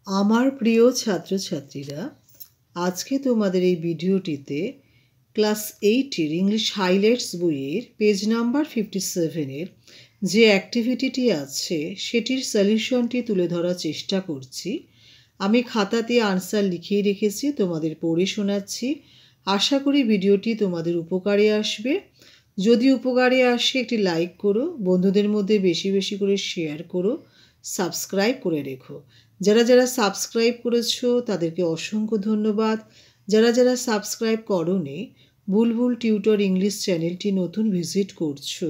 আমার প্রিয় ছাত্রছাত্রীরা, আজকে তোমাদের এই ভিডিওটিতে ক্লাস 8-এর ইংলিশ হাইলাইটস বইয়ের পেজ নাম্বার 57-এর যে অ্যাক্টিভিটিটি আছে সেটির সলিউশনটি তুলে ধরার চেষ্টা করছি। আমি খাতাতে আনসার লিখিয়ে রেখেছি, তোমাদের পড়ে শোনাচ্ছি। আশা করি ভিডিওটি তোমাদের উপকারে আসবে। যদি উপকারে আসে একটি লাইক করো, বন্ধুদের মধ্যে বেশি বেশি করে শেয়ার করো, সাবস্ক্রাইব করে রেখো। যারা যারা সাবস্ক্রাইব করেছো তাদেরকে অসংখ্য ধন্যবাদ। যারা যারা সাবস্ক্রাইব করোনি, বুলবুল টিউটর ইংলিশ চ্যানেলটি নতুন ভিজিট করছো,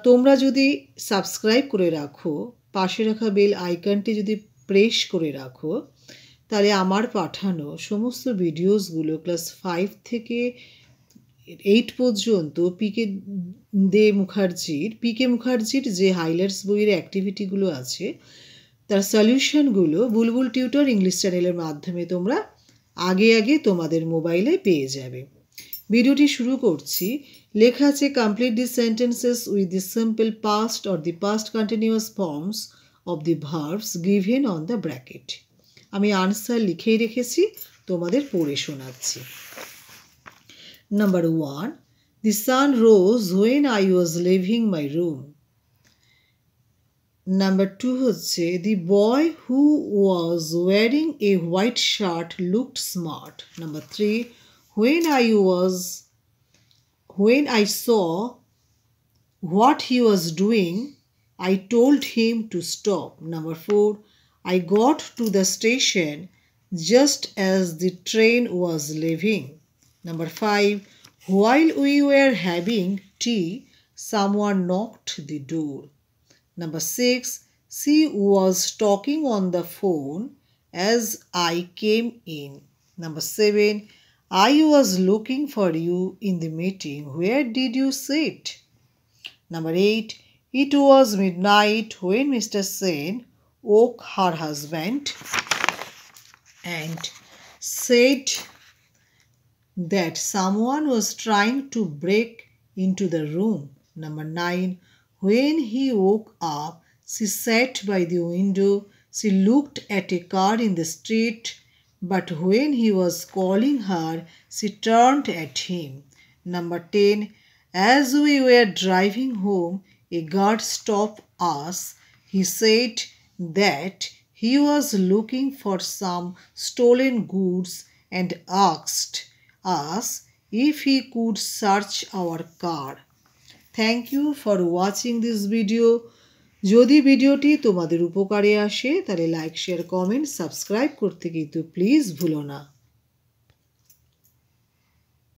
তোমরা যদি সাবস্ক্রাইব করে রাখো, পাশে রাখা বেল আইকনটি যদি প্রেস করে রাখো, তাহলে আমার পাঠানো সমস্ত ভিডিওসগুলো ক্লাস 5 থেকে 8 পর্যন্ত পিকে মুখার্জির যে হাইলাইটস বইয়ের অ্যাক্টিভিটিগুলো আছে তার সলিউশনগুলো বুলবুল টিউটর ইংলিশ চ্যানেলের মাধ্যমে তোমরা আগে তোমাদের মোবাইলে পেয়ে যাবে। ভিডিওটি শুরু করছি। লেখা আছে, complete the sentences with the simple past or the past continuous forms of the verbs given on the bracket. আমি আনসার লিখেই রেখেছি, তোমাদের পড়ে শোনাচ্ছি। Number 1, the sun rose when I was leaving my room. Number 2 হচ্ছে, the boy who was wearing a white shirt looked smart. Number 3, when I saw what he was doing, I told him to stop. Number 4, I got to the station just as the train was leaving. Number 5, while we were having tea, someone knocked the door. Number 6, she was talking on the phone as I came in. Number 7, I was looking for you in the meeting. Where did you sit? Number 8, it was midnight when Mr. Sen woke her husband and said that someone was trying to break into the room. Number 9, when he woke up, she sat by the window. She looked at a car in the street, but when he was calling her, she turned at him. Number 10, as we were driving home, a guard stopped us. He said that he was looking for some stolen goods and asked us if he could search our car. Thank you for watching this video. যদি ভিডিওটি তোমাদের উপকারে আসে তাহলে like, share, comment, subscribe করতে কিন্তু please ভুলো না।